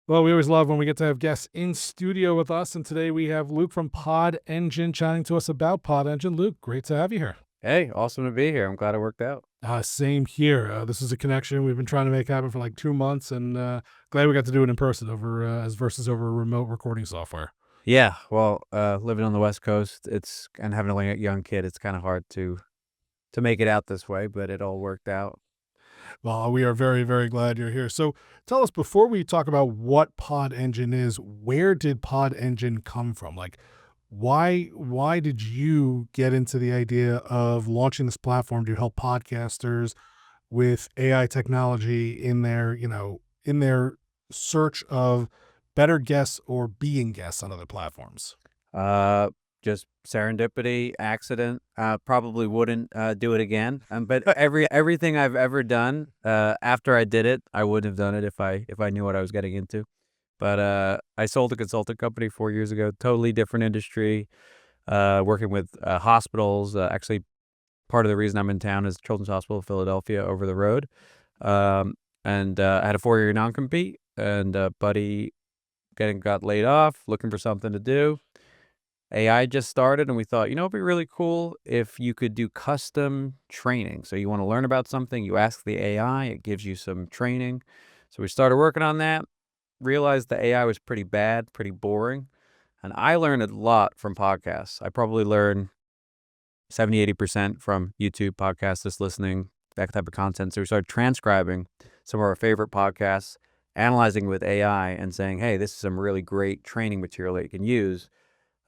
Well, we always love when we get to have guests in studio with us, and today we have Luke from Podengine chatting to us about Podengine. Luke, great to have you here. Hey, awesome to be here. I'm glad it worked out. Same here. This is a connection we've been trying to make happen for like 2 months, and glad we got to do it in person over as versus over remote recording software. Yeah, well, living on the West Coast, and having a young kid, it's kind of hard to make it out this way, but it all worked out. Well, we are very, very glad you're here. So, tell us before we talk about what Podengine is, where did Podengine come from? Like, why did you get into the idea of launching this platform to help podcasters with AI technology in their, in their search of better guests or being guests on other platforms? Uh, just serendipity, accident. Probably wouldn't do it again. But everything I've ever done, after I did it, I wouldn't have done it if I knew what I was getting into. But I sold a consulting company 4 years ago, totally different industry, working with hospitals. Actually, part of the reason I'm in town is Children's Hospital of Philadelphia over the road. And I had a 4-year non-compete, and buddy got laid off, looking for something to do. AI just started, and we thought, it'd be really cool if you could do custom training. So you want to learn about something, you ask the AI, it gives you some training. So we started working on that, realized the AI was pretty bad, pretty boring. And I learned a lot from podcasts. I probably learned 70-80% from YouTube podcasts, just listening, that type of content. So we started transcribing some of our favorite podcasts, analyzing with AI and saying, hey, this is some really great training material that you can use.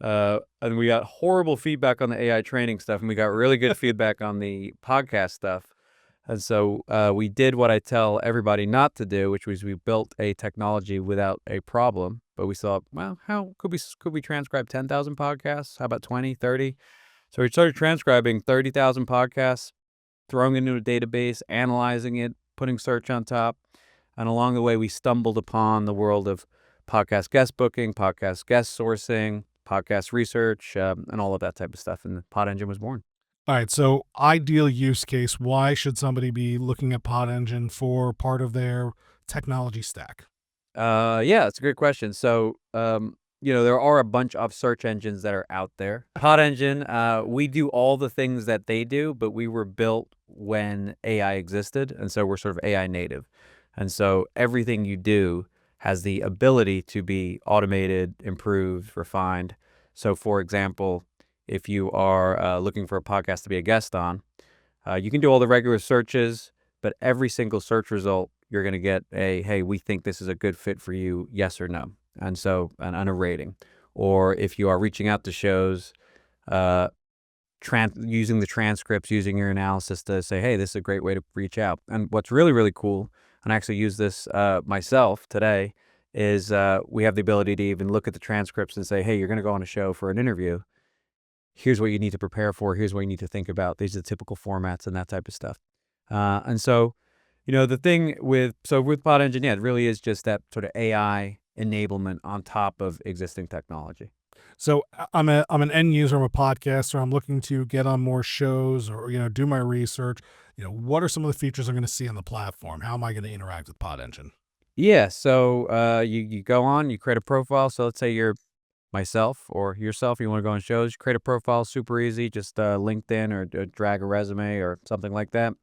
And we got horrible feedback on the AI training stuff, and we got really good feedback on the podcast stuff. And so we did what I tell everybody not to do, which was we built a technology without a problem. But we thought, well, how could we transcribe 10,000 podcasts? How about 20, 30? So we started transcribing 30,000 podcasts, throwing it into a database, analyzing it, putting search on top. And along the way, we stumbled upon the world of podcast guest booking, podcast guest sourcing, podcast research, and all of that type of stuff. And the Podengine was born. All right, so ideal use case, why should somebody be looking at Podengine for part of their technology stack? Yeah, it's a great question. So, there are a bunch of search engines that are out there. Podengine, we do all the things that they do, but we were built when AI existed, and so we're sort of AI native. And so everything you do has the ability to be automated, improved, refined. So, for example, if you are looking for a podcast to be a guest on, you can do all the regular searches, but every single search result, you're going to get hey, we think this is a good fit for you, yes or no. And so, and a rating. Or if you are reaching out to shows, using the transcripts, using your analysis to say, hey, this is a great way to reach out. And what's really, really cool, and I actually use this myself today, is we have the ability to even look at the transcripts and say, hey, you're going to go on a show for an interview. Here's what you need to prepare for. Here's what you need to think about. These are the typical formats and that type of stuff. And so, the thing with Podengine, yeah, it really is just that sort of AI enablement on top of existing technology. So I'm an end user, I'm a podcaster, I'm looking to get on more shows or, do my research. What are some of the features I'm going to see on the platform? How am I going to interact with Podengine? Yeah, so you go on, you create a profile. So let's say you're myself or yourself, you want to go on shows, create a profile, super easy, just LinkedIn or drag a resume or something like that.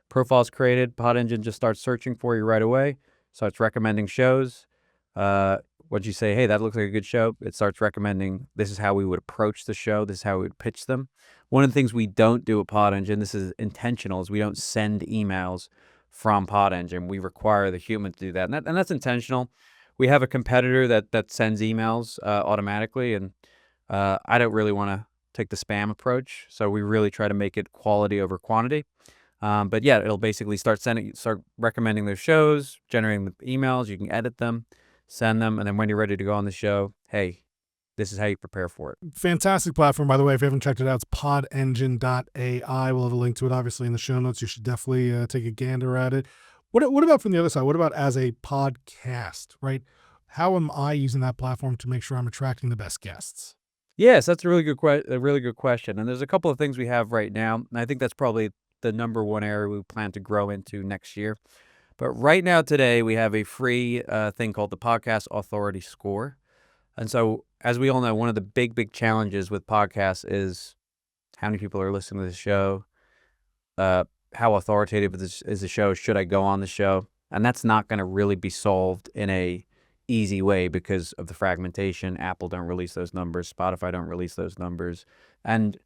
Profile's created, Podengine just starts searching for you right away, starts recommending shows. Once you say, hey, that looks like a good show, it starts recommending this is how we would approach the show, this is how we would pitch them. One of the things we don't do at Podengine, this is intentional, is we don't send emails from Podengine. We require the human to do that, and that's intentional. We have a competitor that sends emails automatically, and I don't really want to take the spam approach, so we really try to make it quality over quantity. But yeah, it'll basically start recommending their shows, generating the emails. You can edit them, send them, and then when you're ready to go on the show, hey, this is how you prepare for it. Fantastic platform, by the way. If you haven't checked it out, it's podengine.ai. We'll have a link to it, obviously, in the show notes. You should definitely take a gander at it. What about from the other side? What about as a podcast, right? How am I using that platform to make sure I'm attracting the best guests? Yes, that's a really good question. And there's a couple of things we have right now, and I think that's probably the number one area we plan to grow into next year. But right now, today, we have a free thing called the Podcast Authority Score. And so, as we all know, one of the big challenges with podcasts is how many people are listening to the show, how authoritative is the show, should I go on the show? And that's not going to really be solved in a easy way because of the fragmentation. Apple don't release those numbers. Spotify don't release those numbers. And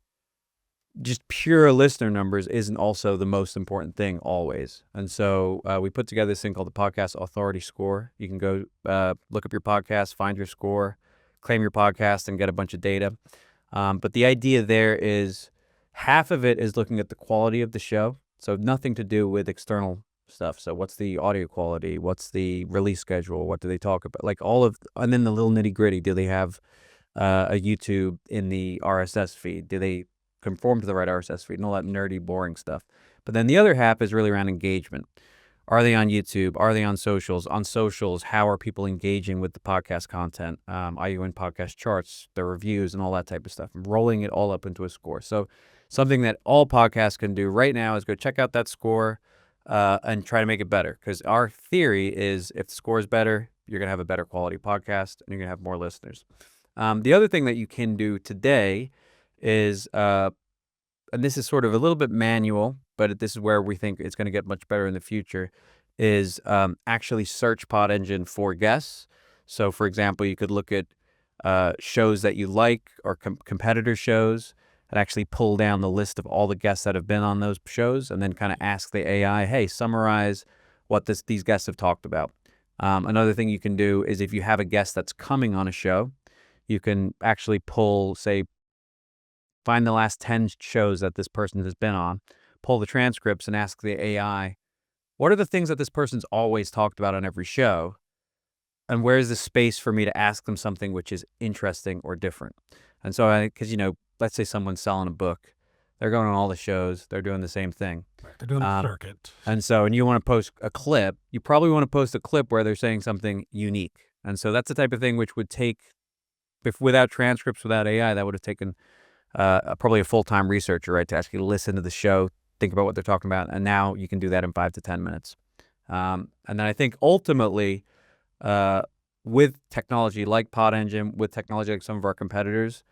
just pure listener numbers isn't also the most important thing always. And so we put together this thing called the Podcast Authority Score. You can go look up your podcast, find your score, claim your podcast, and get a bunch of data. But the idea there is half of it is looking at the quality of the show. So nothing to do with external stuff. So what's the audio quality? What's the release schedule? What do they talk about? Like and then the little nitty gritty. Do they have a YouTube in the RSS feed? Do they conform to the right RSS feed and all that nerdy, boring stuff? But then the other half is really around engagement. Are they on YouTube? Are they on socials? On socials, how are people engaging with the podcast content? Are you in podcast charts, the reviews, and all that type of stuff? I'm rolling it all up into a score. So something that all podcasts can do right now is go check out that score and try to make it better. Because our theory is if the score is better, you're going to have a better quality podcast and you're going to have more listeners. The other thing that you can do today is, and this is sort of a little bit manual, but this is where we think it's going to get much better in the future, is actually search Podengine for guests. So, for example, you could look at shows that you like or competitor shows and actually pull down the list of all the guests that have been on those shows and then kind of ask the AI, hey, summarize what these guests have talked about. Another thing you can do is if you have a guest that's coming on a show, you can actually find the last 10 shows that this person has been on, pull the transcripts and ask the AI, what are the things that this person's always talked about on every show? And where's the space for me to ask them something which is interesting or different? And so, because, let's say someone's selling a book, they're going on all the shows, they're doing the same thing. Right, they're doing the circuit. And you want to post a clip, you probably want to post a clip where they're saying something unique. And so that's the type of thing which would take, without transcripts, without AI, that would have taken probably a full-time researcher, right, to actually listen to the show, think about what they're talking about, and now you can do that in 5 to 10 minutes. And then I think ultimately, with technology like Podengine, with technology like some of our competitors,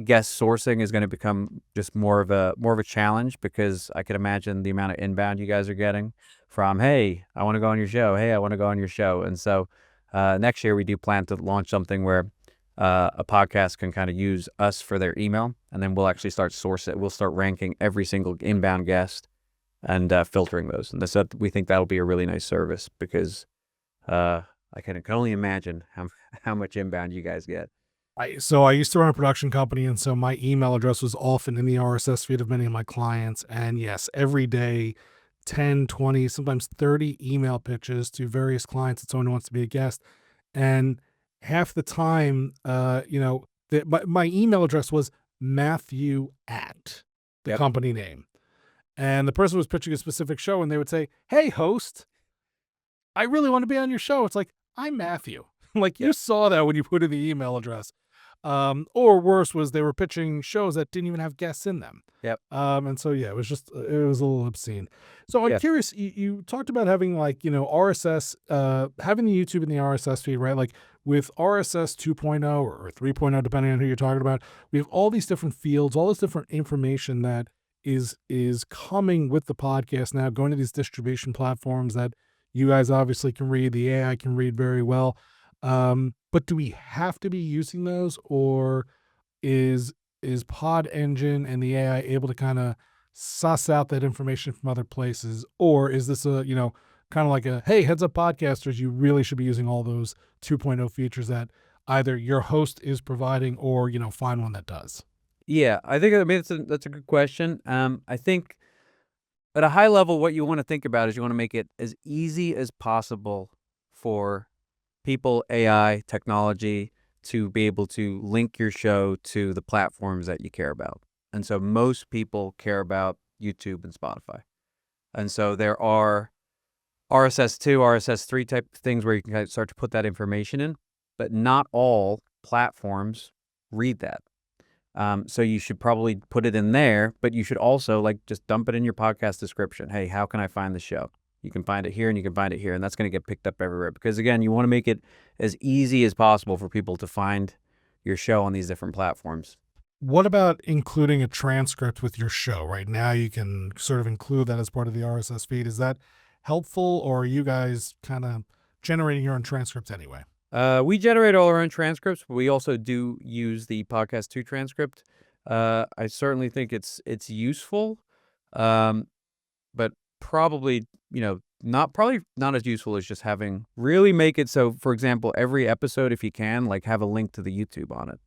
guest sourcing is going to become just more of a challenge, because I could imagine the amount of inbound you guys are getting from, hey, I want to go on your show. Hey, I want to go on your show. And so next year we do plan to launch something where a podcast can kind of use us for their email, and then we'll actually start we'll start ranking every single inbound guest and filtering those. And we think that'll be a really nice service, because I can only imagine how much inbound you guys get. So I used to run a production company, and so my email address was often in the RSS feed of many of my clients. And yes, every day, 10, 20, sometimes 30 email pitches to various clients that someone wants to be a guest. And half the time, my email address was Mathew at the company name. And the person was pitching a specific show, and they would say, hey, host, I really want to be on your show. It's like, I'm Mathew. You saw that when you put in the email address. Or worse was they were pitching shows that didn't even have guests in them. Yep. And so, it was a little obscene. So I'm curious, you talked about having RSS, having the YouTube in the RSS feed, right? Like with RSS 2.0 or 3.0, depending on who you're talking about, we have all these different fields, all this different information that is coming with the podcast now, going to these distribution platforms that you guys obviously can read, the AI can read very well. But do we have to be using those, or is Podengine and the AI able to kind of suss out that information from other places? Or is this a, kind of like a, hey, heads up podcasters, you really should be using all those 2.0 features that either your host is providing or, find one that does? Yeah, I think, that's a good question. I think at a high level, what you want to think about is you want to make it as easy as possible for people, AI, technology, to be able to link your show to the platforms that you care about. And so most people care about YouTube and Spotify. And so there are RSS2, RSS3 type of things where you can kind of start to put that information in, but not all platforms read that. So you should probably put it in there, but you should also just dump it in your podcast description. Hey, how can I find the show? You can find it here and you can find it here, and that's going to get picked up everywhere. Because again, you want to make it as easy as possible for people to find your show on these different platforms. What about including a transcript with your show? Right now, you can sort of include that as part of the RSS feed. Is that helpful, or are you guys kind of generating your own transcripts anyway? We generate all our own transcripts, but we also do use the Podcast 2 transcript. I certainly think it's useful, um, but probably, probably not as useful as just really make it so, for example, every episode, if you can, like have a link to the YouTube on it.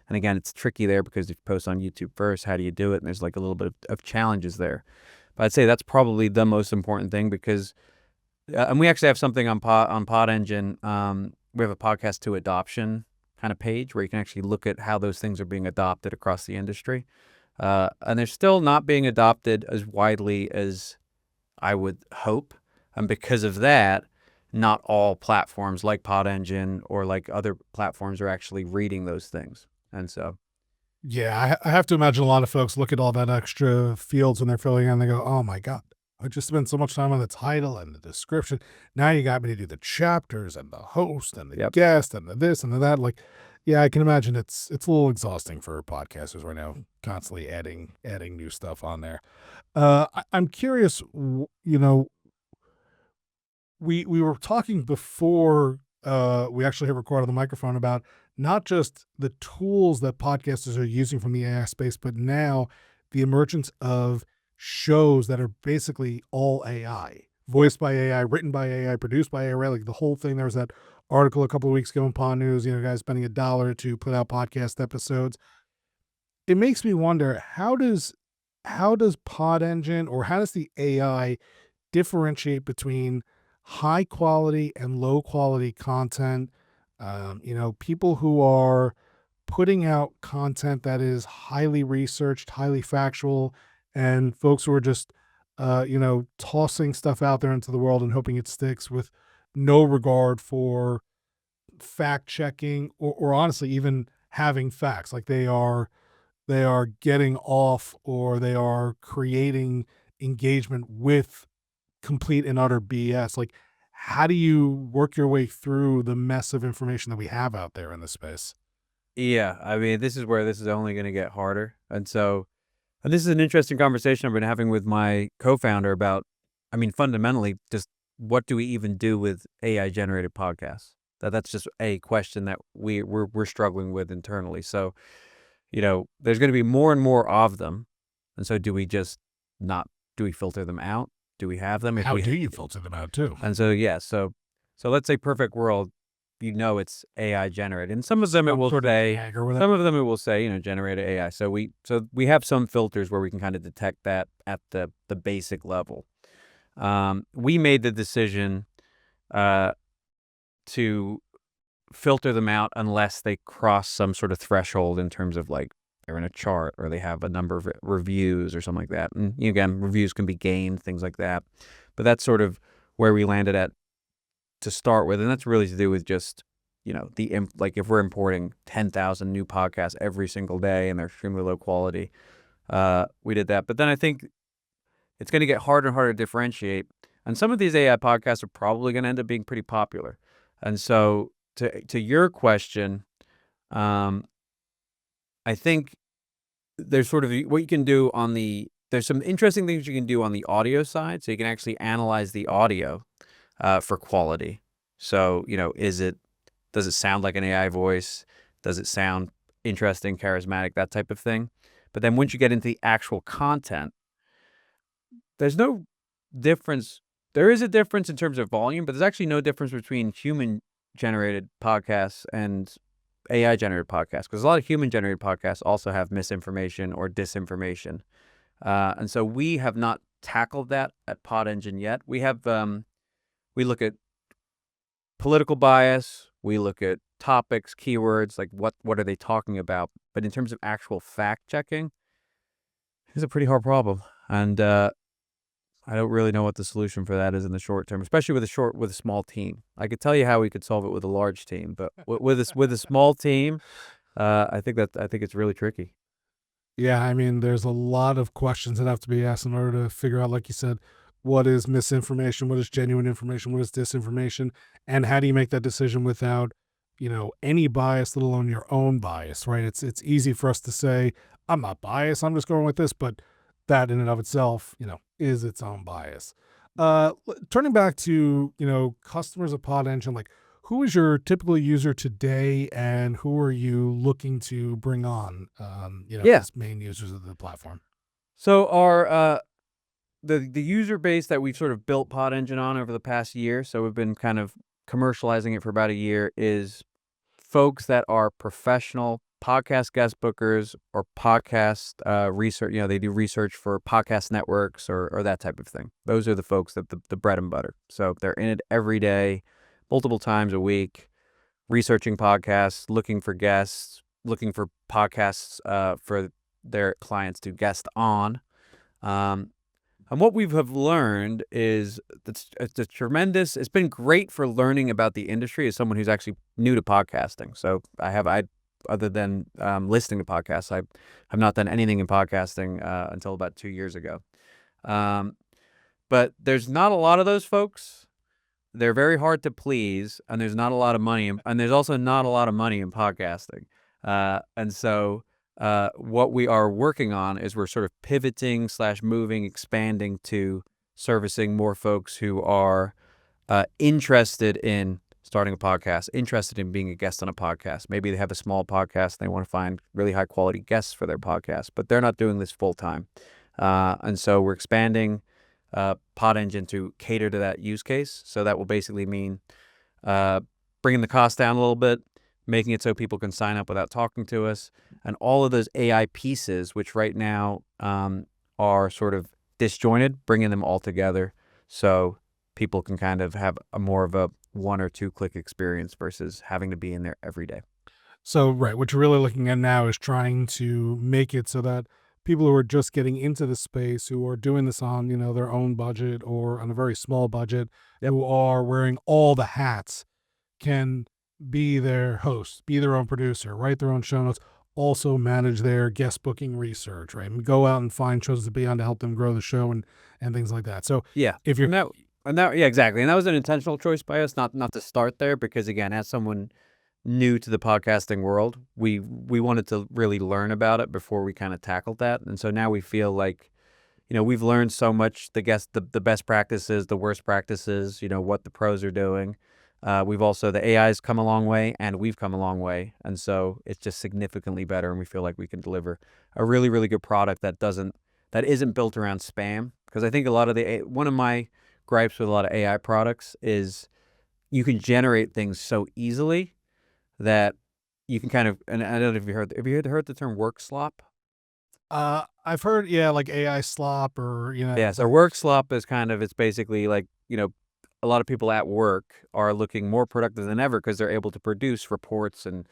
And again, it's tricky there because if you post on YouTube first, how do you do it? And there's like a little bit of challenges there. But I'd say that's probably the most important thing because, and we actually have something on Podengine. We have a podcast to adoption kind of page where you can actually look at how those things are being adopted across the industry. And they're still not being adopted as widely as I would hope. And because of that, not all platforms like Podengine or like other platforms are actually reading those things. And so, Yeah, I have to imagine a lot of folks look at all that extra fields when they're filling in and they go, oh my God, I just spent so much time on the title and the description. Now you got me to do the chapters and the host and the yep. guest and the this and the that. Like, yeah, I can imagine it's a little exhausting for podcasters right now, constantly adding new stuff on there. I'm curious, we were talking before we actually hit record on the microphone about not just the tools that podcasters are using from the AI space, but now the emergence of shows that are basically all AI, voiced by AI, written by AI, produced by AI, like the whole thing. There was that article a couple of weeks ago in Pod News, guys spending $1 to put out podcast episodes. It makes me wonder, how does Podengine, or how does the AI differentiate between high quality and low quality content? People who are putting out content that is highly researched, highly factual, and folks who are just, tossing stuff out there into the world and hoping it sticks with no regard for fact checking, or honestly even having facts. Like they are getting off, or they are creating engagement with complete and utter BS. Like, how do you work your way through the mess of information that we have out there in this space? Yeah, I mean, this is where this is only going to get harder. And this is an interesting conversation I've been having with my co-founder about, I mean, fundamentally, just what do we even do with AI generated podcasts? That's just a question that we're struggling with internally. So, there's going to be more and more of them. And so do we just not, do we filter them out? Do we have them? How do you filter them out too? And so, yeah, so let's say perfect world, it's AI generated. And some of them it will say, some of them it will say, generated AI. So we have some filters where we can kind of detect that at the basic level. We made the decision to filter them out unless they cross some sort of threshold in terms of like they're in a chart or they have a number of reviews or something like that. And again, reviews can be gained, things like that. But that's sort of where we landed at to start with. And that's really to do with just, like if we're importing 10,000 new podcasts every single day and they're extremely low quality, we did that. But then I think it's going to get harder and harder to differentiate. And some of these AI podcasts are probably going to end up being pretty popular. And so to your question, I think there's sort of what you can do there's some interesting things you can do on the audio side. So you can actually analyze the audio for quality. So, does it sound like an AI voice? Does it sound interesting, charismatic, that type of thing? But then once you get into the actual content, there's no difference. There is a difference in terms of volume, but there's actually no difference between human-generated podcasts and AI-generated podcasts, because a lot of human-generated podcasts also have misinformation or disinformation. And so we have not tackled that at Podengine yet. We have we look at political bias, we look at topics, keywords, like what are they talking about? But in terms of actual fact checking, it's a pretty hard problem. And I don't really know what the solution for that is in the short term, especially with a small team. I could tell you how we could solve it with a large team, but with a small team, I think it's really tricky. Yeah, I mean, there's a lot of questions that have to be asked in order to figure out, like you said, what is misinformation, what is genuine information, what is disinformation, and how do you make that decision without, any bias, let alone your own bias, right? It's easy for us to say, I'm not biased, I'm just going with this, but that in and of itself, is its own bias. Turning back to, customers of Podengine, like who is your typical user today and who are you looking to bring on, Yeah. as main users of the platform? So our the user base that we've sort of built Podengine on over the past year, so we've been kind of commercializing it for about a year, is folks that are professional podcast guest bookers or podcast research. They do research for podcast networks or that type of thing. Those are the folks that the bread and butter. So they're in it every day, multiple times a week, researching podcasts, looking for guests, looking for podcasts for their clients to guest on. And what we have learned is it's been great for learning about the industry as someone who's actually new to podcasting. So other than listening to podcasts, I have not done anything in podcasting until about 2 years ago. But there's not a lot of those folks. They're very hard to please, and there's not a lot of money, and there's also not a lot of money in podcasting. And so what we are working on is we're sort of pivoting / moving, expanding to servicing more folks who are interested in starting a podcast, interested in being a guest on a podcast. Maybe they have a small podcast and they want to find really high quality guests for their podcast, but they're not doing this full time. And so we're expanding Podengine to cater to that use case. So that will basically mean bringing the cost down a little bit, making it so people can sign up without talking to us, and all of those AI pieces, which right now are sort of disjointed, bringing them all together so people can kind of have a more of a 1 or 2 click experience versus having to be in there every day. So, right, what you're really looking at now is trying to make it so that people who are just getting into the space, who are doing this on, their own budget or on a very small budget, who are wearing all the hats, can be their host, be their own producer, write their own show notes, also manage their guest booking research, right? And go out and find shows to be on to help them grow the show and things like that. So Yeah, if you're yeah, exactly, and that was an intentional choice by us, not to start there, because again, as someone new to the podcasting world, we wanted to really learn about it before we kind of tackled that, and so now we feel like, we've learned so much, the best practices, the worst practices, what the pros are doing. We've also, the AI's come a long way, and we've come a long way, and so it's just significantly better, and we feel like we can deliver a really, really good product that isn't built around spam. Because I think a lot of one of my gripes with a lot of AI products is you can generate things so easily that you can kind of, and I don't know if have you heard the term work slop? I've heard, yeah, like AI slop or, Yeah, so work slop is it's basically like, a lot of people at work are looking more productive than ever because they're able to produce reports and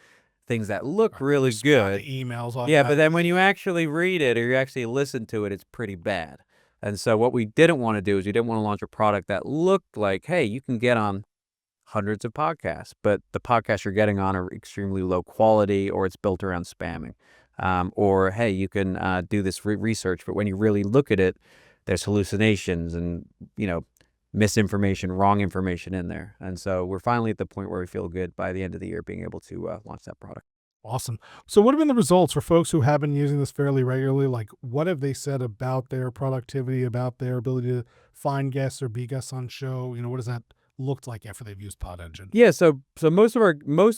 things that look really respond to good. emails on Yeah, that. but then when you actually read it or you actually listen to it, it's pretty bad. And so what we didn't want to do is we didn't want to launch a product that looked like, hey, you can get on hundreds of podcasts, but the podcasts you're getting on are extremely low quality, or it's built around spamming. Or, hey, you can do this research, but when you really look at it, there's hallucinations and, misinformation, wrong information in there. And so we're finally at the point where we feel good by the end of the year being able to launch that product. Awesome. So what have been the results for folks who have been using this fairly regularly? Like, what have they said about their productivity, about their ability to find guests or be guests on show? What does that looked like after they've used Podengine? Yeah, so most of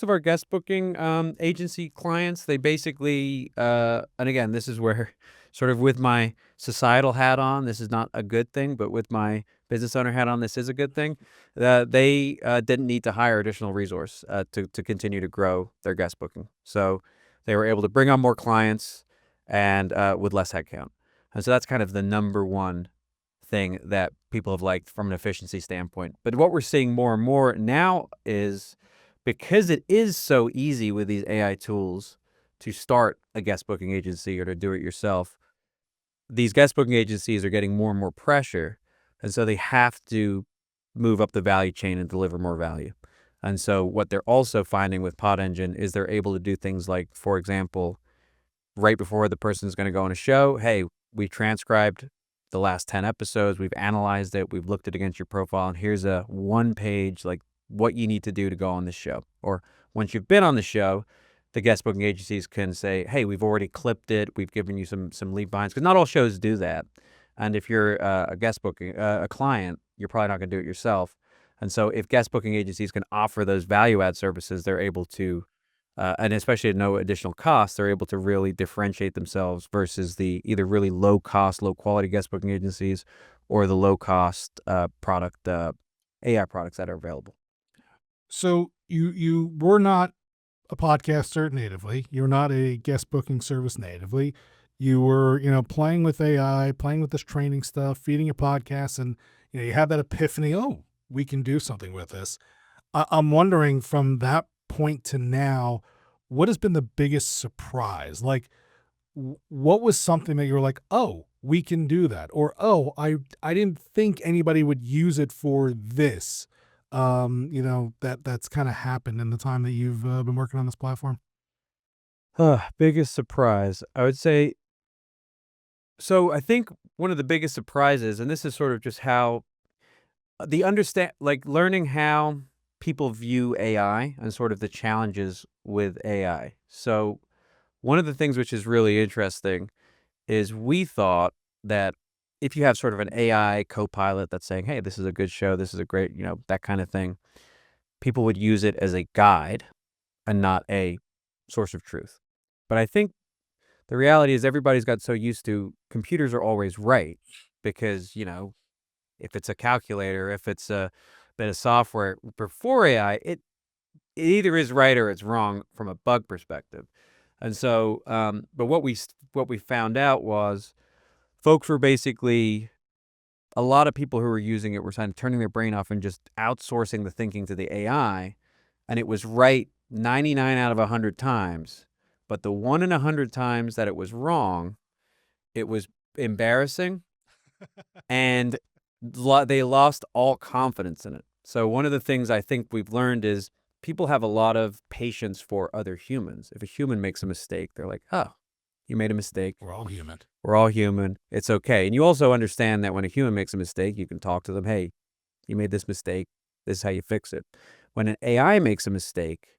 our guest booking agency clients, they basically and again, this is where sort of with my societal hat on, this is not a good thing, but with my business owner hat on, this is a good thing. They didn't need to hire additional resource to continue to grow their guest booking, so they were able to bring on more clients and with less headcount, and so that's kind of the number one thing that people have liked from an efficiency standpoint. But what we're seeing more and more now is, because it is so easy with these AI tools to start a guest booking agency or to do it yourself, these guest booking agencies are getting more and more pressure. And so they have to move up the value chain and deliver more value. And so what they're also finding with Podengine is they're able to do things like, for example, right before the person's going to go on a show, hey, we transcribed the last 10 episodes. We've analyzed it. We've looked it against your profile, and here's a 1-page, like, what you need to do to go on this show. Or once you've been on the show, the guest booking agencies can say, hey, we've already clipped it. We've given you some lead behinds, because not all shows do that. And if you're a guest booking, a client, you're probably not going to do it yourself. And so if guest booking agencies can offer those value add services, they're able to, and especially at no additional cost, they're able to really differentiate themselves versus the either really low cost, low quality guest booking agencies or the low cost product AI products that are available. So you were not a podcaster natively. You're not a guest booking service natively. You were, playing with AI, playing with this training stuff, feeding a podcast, and you have that epiphany. Oh, we can do something with this. I'm wondering from that point to now, what has been the biggest surprise? Like, what was something that you were like, oh, we can do that, or oh, I didn't think anybody would use it for this. That's kind of happened in the time that you've been working on this platform. Biggest surprise, I would say. So I think one of the biggest surprises, and this is sort of just how learning how people view AI and sort of the challenges with AI. So one of the things which is really interesting is we thought that if you have sort of an AI co-pilot that's saying, hey, this is a good show, this is a great, that kind of thing, people would use it as a guide and not a source of truth. But I think the reality is everybody's got so used to computers are always right because, if it's a calculator, if it's a bit of software before AI, it either is right or it's wrong from a bug perspective. And so, but what we found out was folks were basically, a lot of people who were using it were kind of turning their brain off and just outsourcing the thinking to the AI, and it was right 99 out of 100 times. But the 1 in 100 times that it was wrong, it was embarrassing, and they lost all confidence in it. So one of the things I think we've learned is people have a lot of patience for other humans. If a human makes a mistake, they're like, oh, you made a mistake. We're all human. We're all human. It's okay. And you also understand that when a human makes a mistake, you can talk to them. Hey, you made this mistake. This is how you fix it. When an AI makes a mistake,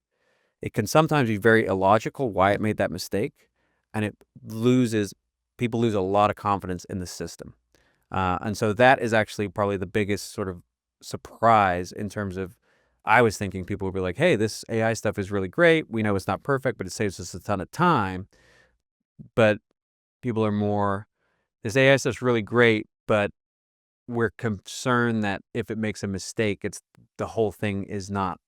it can sometimes be very illogical why it made that mistake. And people lose a lot of confidence in the system. And so that is actually probably the biggest sort of surprise in terms of, I was thinking people would be like, hey, this AI stuff is really great. We know it's not perfect, but it saves us a ton of time. But people are more, this AI stuff's really great, but we're concerned that if it makes a mistake, the whole thing is not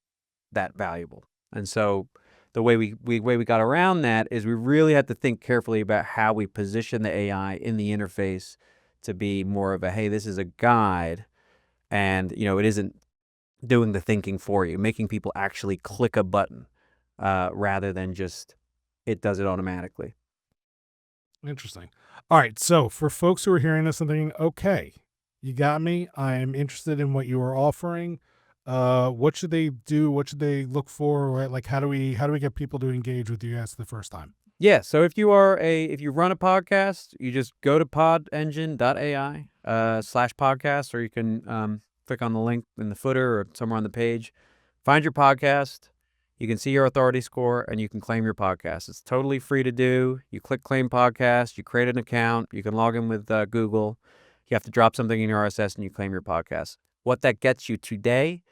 that valuable. And so the way we got around that is we really had to think carefully about how we position the AI in the interface to be more of a, hey, this is a guide, and it isn't doing the thinking for you, making people actually click a button rather than just it does it automatically. Interesting. All right. So for folks who are hearing this and thinking, okay, you got me. I'm interested in what you are offering. What should they do? What should they look for? Right? Like, how do we get people to engage with you guys the first time? Yeah. So if you run a podcast, you just go to podengine.ai /podcast, or you can click on the link in the footer or somewhere on the page, find your podcast. You can see your authority score and you can claim your podcast. It's totally free to do. You click claim podcast, you create an account, you can log in with Google. You have to drop something in your RSS and you claim your podcast. What that gets you today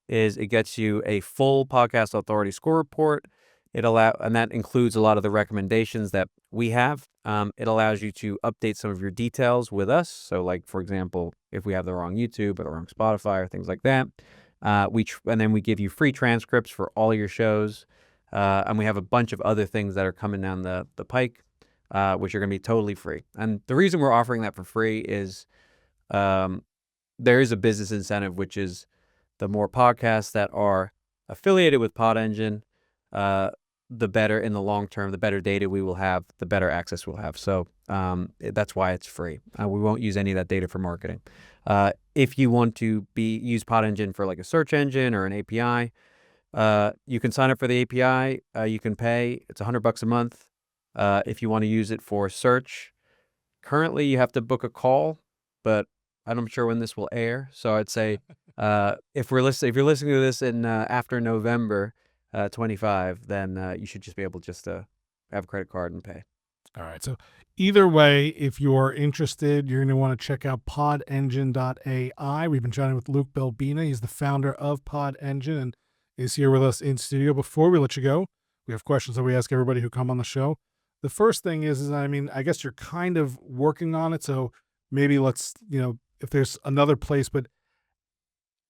is it gets you a full podcast authority score report. And that includes a lot of the recommendations that we have. It allows you to update some of your details with us. So like, for example, if we have the wrong YouTube or the wrong Spotify or things like that, and then we give you free transcripts for all your shows. And we have a bunch of other things that are coming down the pike, which are going to be totally free. And the reason we're offering that for free is there is a business incentive, which is the more podcasts that are affiliated with Podengine, the better in the long term, the better data we will have, the better access we'll have. So that's why it's free. We won't use any of that data for marketing. If you want to use Podengine for like a search engine or an API, you can sign up for the API. You can pay. It's $100 a month. If you want to use it for search, currently you have to book a call but I'm sure when this will air. So I'd say if you're listening to this in after November 25, then you should just be able just to have a credit card and pay. All right. So either way, if you're interested, you're going to want to check out podengine.ai. We've been chatting with Luke Belbina. He's the founder of Podengine and is here with us in studio. Before we let you go, we have questions that we ask everybody who come on the show. The first thing is I mean, I guess you're kind of working on it. So maybe let's, if there's another place, but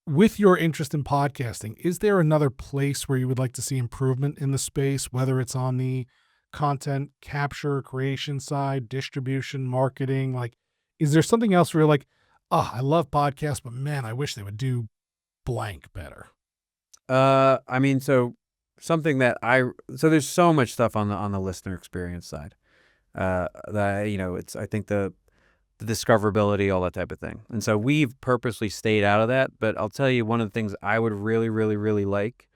with your interest in podcasting, is there another place where you would like to see improvement in the space, whether it's on the content capture, creation side, distribution, marketing? Like, is there something else where you're like, oh, I love podcasts, but man, I wish they would do blank better? I mean, so something that so there's so much stuff on the listener experience side. That it's I think the discoverability, all that type of thing. And so we've purposely stayed out of that. But I'll tell you, one of the things I would really, really, really like,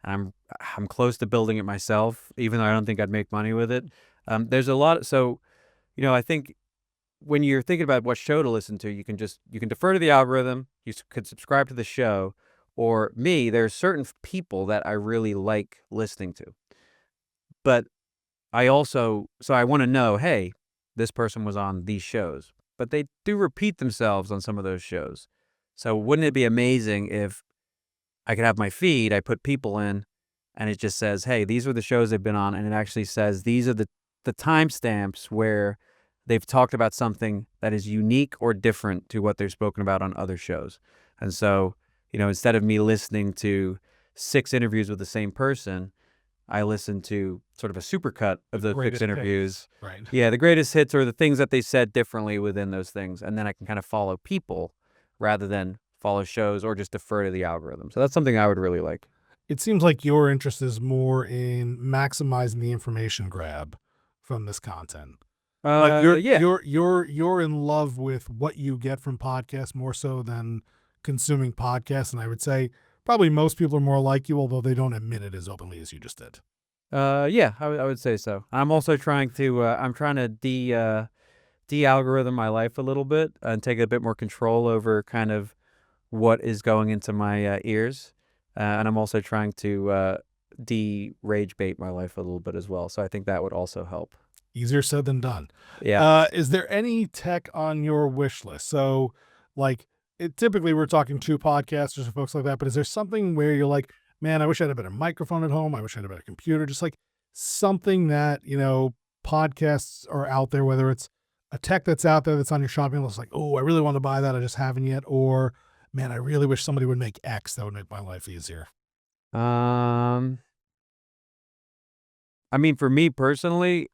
and I'm close to building it myself, even though I don't think I'd make money with it. There's a lot. So, I think when you're thinking about what show to listen to, you can defer to the algorithm. You could subscribe to the show, or me. There's certain people that I really like listening to, but I want to know, hey, this person was on these shows, but they do repeat themselves on some of those shows. So wouldn't it be amazing if I could have my feed, I put people in, and it just says, hey, these are the shows they've been on, and it actually says these are the timestamps where they've talked about something that is unique or different to what they're spoken about on other shows. And so, instead of me listening to 6 interviews with the same person, I listen to sort of a supercut of those 6 interviews. Hits. Right. Yeah, the greatest hits or the things that they said differently within those things. And then I can kind of follow people rather than follow shows or just defer to the algorithm. So that's something I would really like. It seems like your interest is more in maximizing the information grab from this content. Like you're in love with what you get from podcasts more so than consuming podcasts. And I would say probably most people are more like you, although they don't admit it as openly as you just did. Yeah, I would say so. I'm also trying to de-algorithm my life a little bit and take a bit more control over kind of what is going into my ears. And I'm also trying to de-rage bait my life a little bit as well. So I think that would also help. Easier said than done. Yeah. Is there any tech on your wish list? So like typically we're talking to podcasters and folks like that, but is there something where you're like, man, I wish I had a better microphone at home. I wish I had a better computer. Just like something that, podcasts are out there, whether it's a tech that's out there that's on your shopping list, like, oh, I really want to buy that. I just haven't yet. Or man, I really wish somebody would make X. That would make my life easier. I mean, for me personally,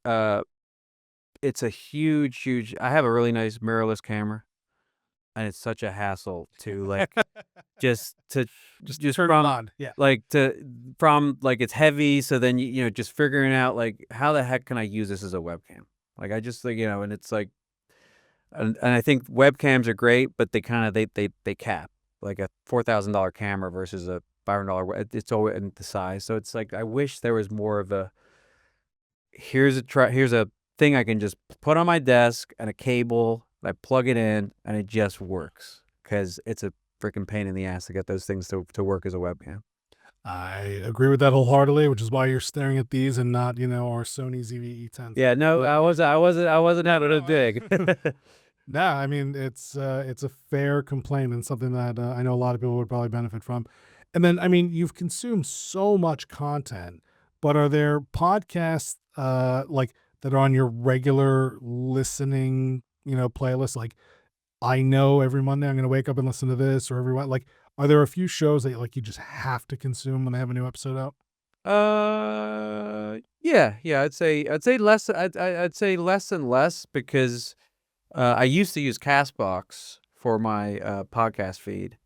it's a huge, I have a really nice mirrorless camera, and it's such a hassle to like, just turn it on. Yeah. Like it's heavy. So then, just figuring out like, how the heck can I use this as a webcam? Like I just like, and it's like, and I think webcams are great, but they kind of, they cap like a $4,000 camera versus a $500. It's always in the size. So it's like, I wish there was more of a, here's a thing I can just put on my desk and a cable. I plug it in and it just works, because it's a freaking pain in the ass to get those things to work as a webcam. I agree with that wholeheartedly, which is why you're staring at these and not, our Sony ZV-E10. Yeah, no, I wasn't having a dig. No, I mean, it's a fair complaint and something that I know a lot of people would probably benefit from. And then, I mean, you've consumed so much content, but are there podcasts like that are on your regular listening, playlist? Like, I know every Monday I'm going to wake up and listen to this, or like, are there a few shows that like you just have to consume when they have a new episode out? Yeah, I'd say less. I'd say less and less, because I used to use Castbox for my podcast feed,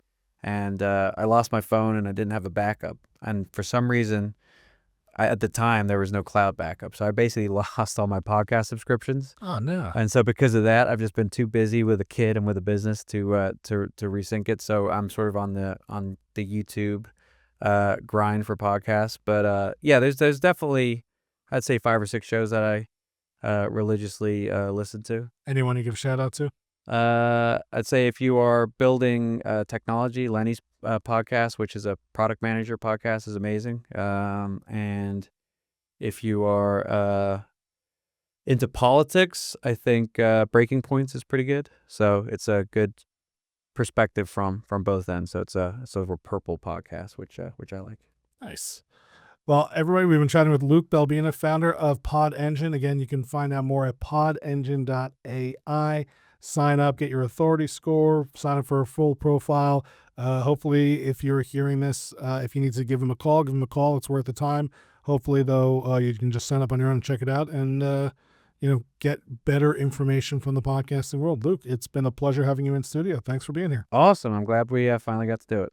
and I lost my phone and I didn't have a backup. And for some reason, at the time, there was no cloud backup. So I basically lost all my podcast subscriptions. Oh, no. And so because of that, I've just been too busy with a kid and with a business to resync it. So I'm sort of on the YouTube grind for podcasts. But yeah, there's definitely, I'd say 5 or 6 shows that I religiously listen to. Anyone you give a shout out to? I'd say if you are building technology, Lenny's podcast, which is a product manager podcast, is amazing. And if you are into politics, I think Breaking Points is pretty good. So it's a good perspective from both ends. So it's a sort of a purple podcast, which I like. Nice. Well, everybody, we've been chatting with Luke Belbina, founder of Podengine. Again, you can find out more at podengine.ai. Sign up, get your authority score, sign up for a full profile. Hopefully, if you're hearing this, if you need to give them a call, give them a call. It's worth the time. Hopefully, though, you can just sign up on your own and check it out and, get better information from the podcasting world. Luke, it's been a pleasure having you in studio. Thanks for being here. Awesome. I'm glad we finally got to do it.